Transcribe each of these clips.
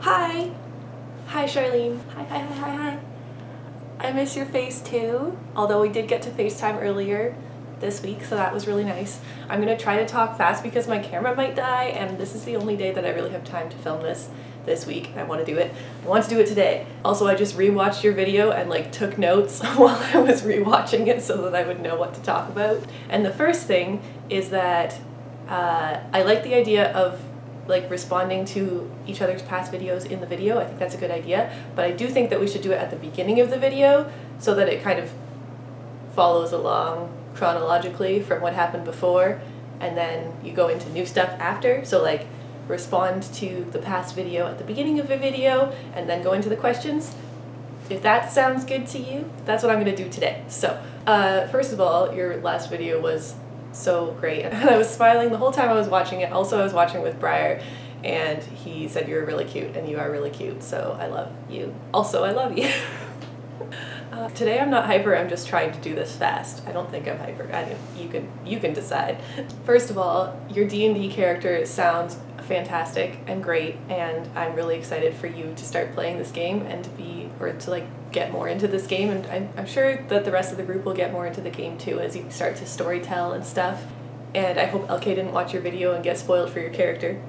Hi! Hi, Charlene. Hi. I miss your face too, although we did get to FaceTime earlier this week, so that was really nice. I'm gonna try to talk fast because my camera might die, and this is the only day that I really have time to film this week, and I want to do it. I want to do it today. Also, I just rewatched your video and took notes while I was rewatching it so that I would know what to talk about. And the first thing is that I like the idea of responding to each other's past videos in the video. I think that's a good idea, but I do think that we should do it at the beginning of the video so that it kind of follows along chronologically from what happened before, and then you go into new stuff after. So respond to the past video at the beginning of the video and then go into the questions. If that sounds good to you, that's what I'm going to do today. So first of all, your last video was so great, and I was smiling the whole time I was watching it. Also, I was watching with Briar, and he said you were really cute, and you are really cute, so I love you. Also, I love you. Today I'm not hyper, I'm just trying to do this fast. I don't think I'm hyper. You can decide. First of all, your D&D character sounds fantastic and great, and I'm really excited for you to start playing this game and to get more into this game, and I'm sure that the rest of the group will get more into the game too as you start to storytell and stuff. And I hope LK didn't watch your video and get spoiled for your character.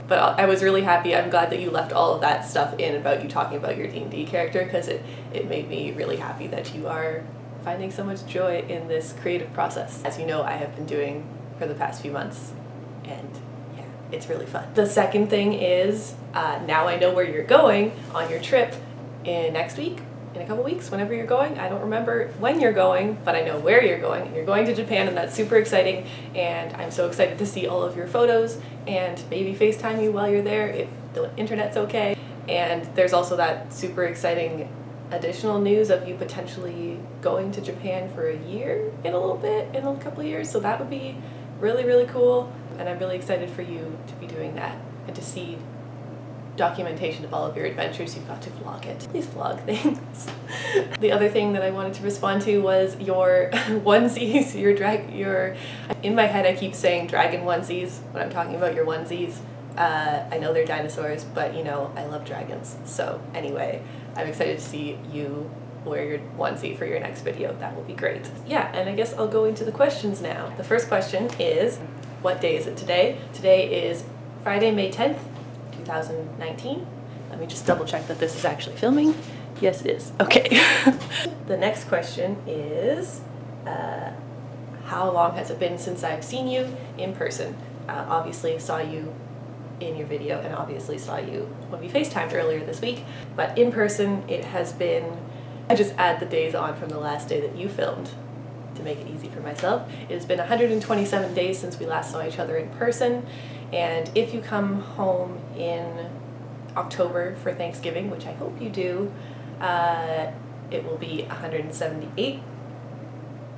But I was really happy. I'm glad that you left all of that stuff in about you talking about your D&D character, because it made me really happy that you are finding so much joy in this creative process. As you know, I have been doing for the past few months, and yeah, it's really fun. The second thing is, now I know where you're going on your trip next week, in a couple weeks, whenever you're going. I don't remember when you're going, but I know where you're going. You're going to Japan, and that's super exciting, and I'm so excited to see all of your photos and maybe FaceTime you while you're there if the internet's okay. And there's also that super exciting additional news of you potentially going to Japan for a year in a couple of years, so that would be really, really cool, and I'm really excited for you to be doing that and to see documentation of all of your adventures. You've got to vlog it. Please vlog things. The other thing that I wanted to respond to was your onesies, your in my head I keep saying dragon onesies when I'm talking about your onesies. I know they're dinosaurs, but you know, I love dragons. So anyway, I'm excited to see you wear your onesie for your next video. That will be great. Yeah, and I guess I'll go into the questions now. The first question is, what day is it today? Today is Friday, May 10th. 2019. Let me just double check that this is actually filming. Yes, it is. Okay. The next question is, how long has it been since I've seen you in person? Obviously saw you in your video, and obviously saw you when we FaceTimed earlier this week, but in person it has been, I just add the days on from the last day that you filmed to make it easy for myself. It has been 127 days since we last saw each other in person, and if you come home in October for Thanksgiving, which I hope you do, it will be 178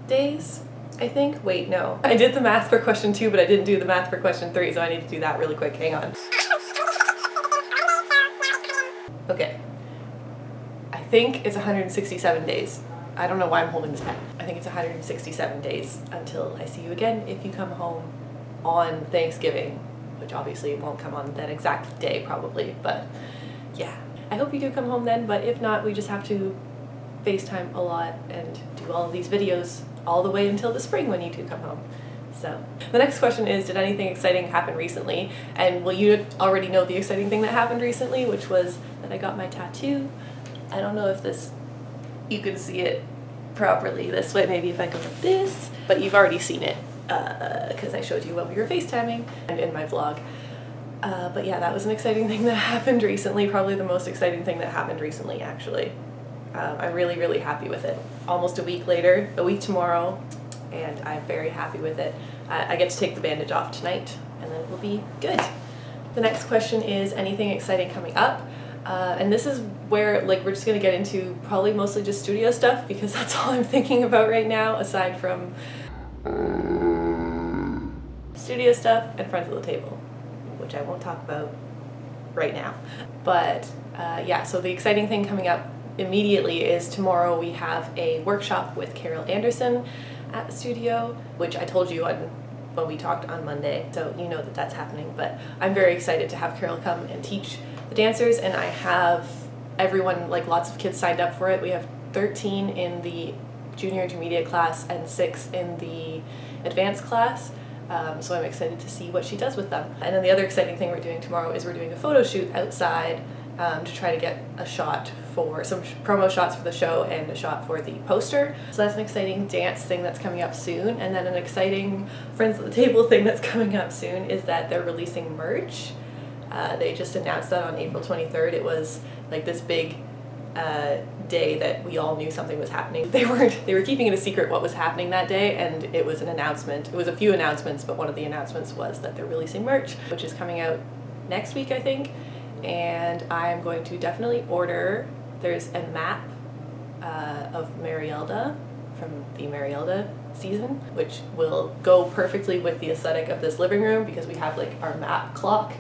days, I think. Wait, no. I did the math for question 2, but I didn't do the math for question 3, so I need to do that really quick. Hang on. Okay. I think it's 167 days. I don't know why I'm holding this pen. I think it's 167 days until I see you again if you come home on Thanksgiving, which obviously won't come on that exact day probably, but yeah. I hope you do come home then, but if not, we just have to FaceTime a lot and do all of these videos all the way until the spring when you two come home. So the next question is, did anything exciting happen recently? And well, you already know the exciting thing that happened recently, which was that I got my tattoo. I don't know if you can see it properly this way, maybe if I go like this, but you've already seen it because I showed you when we were FaceTiming and in my vlog. But yeah, that was an exciting thing that happened recently, probably the most exciting thing that happened recently actually. I'm really, really happy with it. Almost a week later, a week tomorrow, and I'm very happy with it. I get to take the bandage off tonight, and then it will be good. The next question is, anything exciting coming up? And this is where we're just going to get into probably mostly just studio stuff, because that's all I'm thinking about right now, aside from studio stuff and Friends at the Table, which I won't talk about right now. But yeah, so the exciting thing coming up immediately is tomorrow we have a workshop with Carol Anderson at the studio, which I told you when we talked on Monday, so you know that that's happening. But I'm very excited to have Carol come and teach the dancers, and I have everyone, like lots of kids signed up for it. We have 13 in the junior intermediate class and 6 in the advanced class. So I'm excited to see what she does with them. And then the other exciting thing we're doing tomorrow is we're doing a photo shoot outside to try to get a shot for some promo shots for the show and a shot for the poster. So that's an exciting dance thing that's coming up soon. And then an exciting Friends at the Table thing that's coming up soon is that they're releasing merch. They just announced that on April 23rd. It was like this big day that we all knew something was happening. They were keeping it a secret what was happening that day, and it was an announcement. It was a few announcements, but one of the announcements was that they're releasing merch, which is coming out next week, I think. And I'm going to definitely order. There's a map of Marielda from the Marielda season, which will go perfectly with the aesthetic of this living room because we have like our map clock,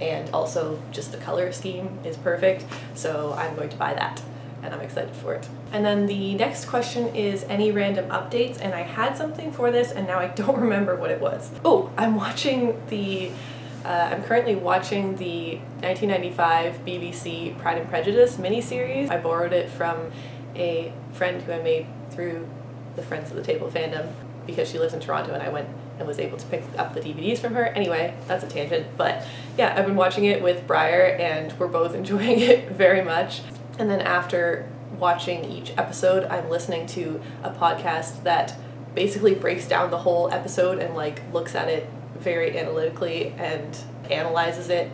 and also just the color scheme is perfect. So I'm going to buy that, and I'm excited for it. And then the next question is any random updates, and I had something for this and now I don't remember what it was. Oh, I'm currently watching the 1995 BBC Pride and Prejudice miniseries. I borrowed it from a friend who I made through the Friends at the Table fandom because she lives in Toronto, and I went and was able to pick up the DVDs from her. Anyway, that's a tangent, but yeah, I've been watching it with Briar and we're both enjoying it very much. And then after watching each episode, I'm listening to a podcast that basically breaks down the whole episode and like looks at it very analytically and analyzes it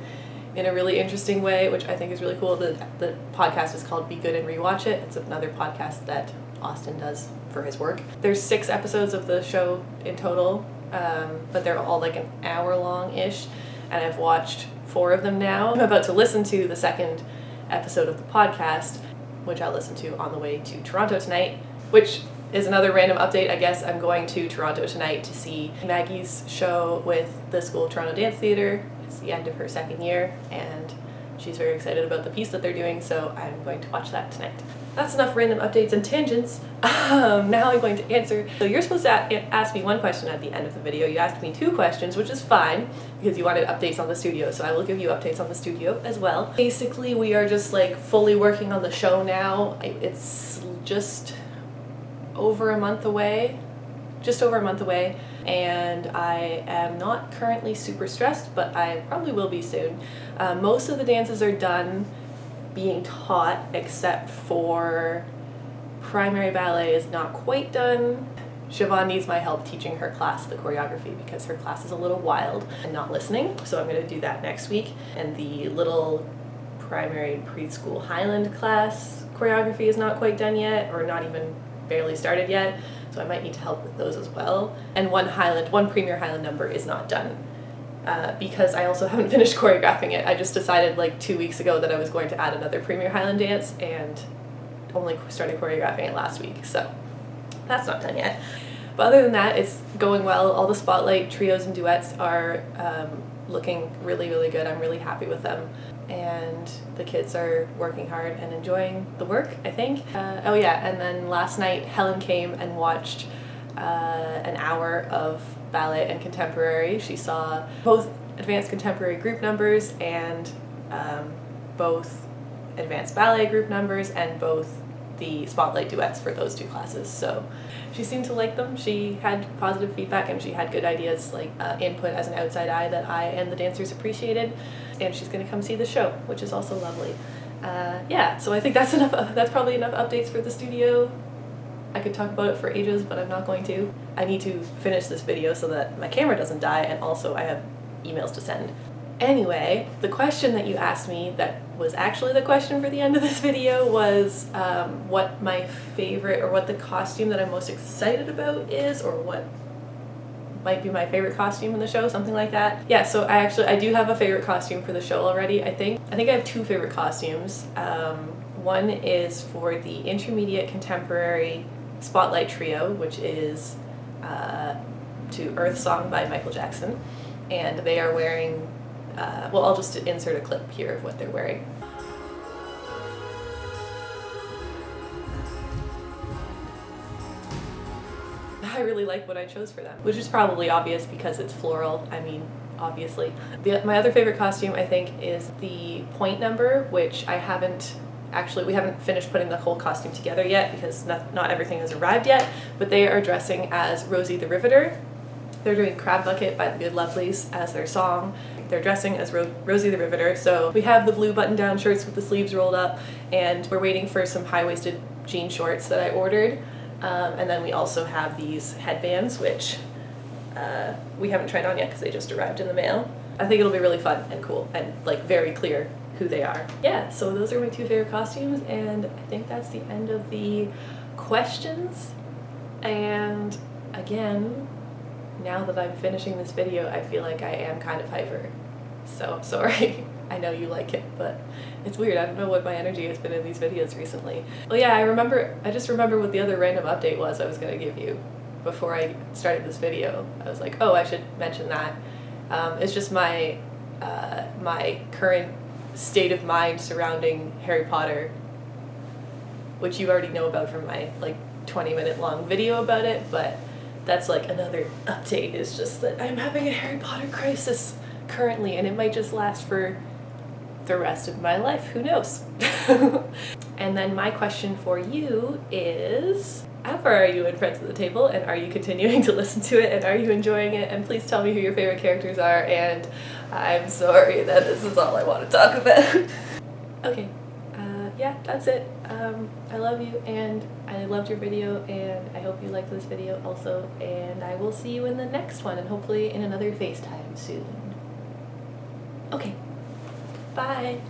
in a really interesting way, which I think is really cool. The podcast is called Be Good and Rewatch It. It's another podcast that Austin does for his work. There's 6 episodes of the show in total, but they're all like an hour long-ish, and I've watched 4 of them now. I'm about to listen to the second episode of the podcast, which I'll listen to on the way to Toronto tonight, which is another random update. I guess I'm going to Toronto tonight to see Maggie's show with the School of Toronto Dance Theatre. It's the end of her 2nd year, and she's very excited about the piece that they're doing, so I'm going to watch that tonight. That's enough random updates and tangents. Now I'm going to answer. So you're supposed to ask me one question at the end of the video. You asked me 2 questions, which is fine because you wanted updates on the studio, so I will give you updates on the studio as well. Basically, we are just like fully working on the show now. It's just over a month away, and I am not currently super stressed, but I probably will be soon. Most of the dances are done being taught, except for primary ballet is not quite done. Siobhan needs my help teaching her class the choreography because her class is a little wild and not listening, so I'm going to do that next week. And the little primary preschool Highland class choreography is not quite done yet, or not even barely started yet, so I might need to help with those as well. And one Premier Highland number is not done because I also haven't finished choreographing it. I just decided like 2 weeks ago that I was going to add another Premier Highland dance and only started choreographing it last week, so that's not done yet. But other than that, it's going well. All the spotlight trios and duets are looking really, really good. I'm really happy with them. And the kids are working hard and enjoying the work, I think. Oh yeah, and then last night Helen came and watched an hour of ballet and contemporary. She saw both advanced contemporary group numbers and both advanced ballet group numbers and both the spotlight duets for those 2 classes. So she seemed to like them. She had positive feedback and she had good ideas, like input as an outside eye that I and the dancers appreciated. And she's going to come see the show, which is also lovely. Yeah, so I think that's enough. That's probably enough updates for the studio. I could talk about it for ages, but I'm not going to. I need to finish this video so that my camera doesn't die, and also I have emails to send. Anyway, the question that you asked me that was actually the question for the end of this video was what my favorite, or what the costume that I'm most excited about is, or what might be my favorite costume in the show, something like that. Yeah, so I do have a favorite costume for the show already, I think. I have 2 favorite costumes. One is for the intermediate contemporary spotlight trio, which is to Earth Song by Michael Jackson. And they are wearing, well, I'll just insert a clip here of what they're wearing. I really like what I chose for them, which is probably obvious because it's floral. I mean, obviously. My other favorite costume, I think, is the point number, which we haven't finished putting the whole costume together yet because not everything has arrived yet, but they are dressing as Rosie the Riveter. They're doing Crab Bucket by the Good Lovelies as their song. They're dressing as Rosie the Riveter. So we have the blue button-down shirts with the sleeves rolled up, and we're waiting for some high-waisted jean shorts that I ordered. And then we also have these headbands, which we haven't tried on yet because they just arrived in the mail. I think it'll be really fun and cool and like very clear who they are. Yeah, so those are my 2 favorite costumes, and I think that's the end of the questions. And again, now that I'm finishing this video, I feel like I am kind of hyper. So sorry. I know you like it, but it's weird. I don't know what my energy has been in these videos recently. Well, yeah, I just remember what the other random update was I was gonna give you before I started this video. I was like, oh, I should mention that. It's just my current state of mind surrounding Harry Potter, which you already know about from my like 20-minute long video about it, but that's like another update, is just that I'm having a Harry Potter crisis currently, and it might just last for the rest of my life, who knows. And then my question for you is, how far are you in Friends at the Table, and are you continuing to listen to it, and are you enjoying it? And please tell me who your favorite characters are, and I'm sorry that this is all I want to talk about. Okay, yeah, that's it. I love you, and I loved your video, and I hope you liked this video also, and I will see you in the next one, and hopefully in another FaceTime soon. Okay, bye.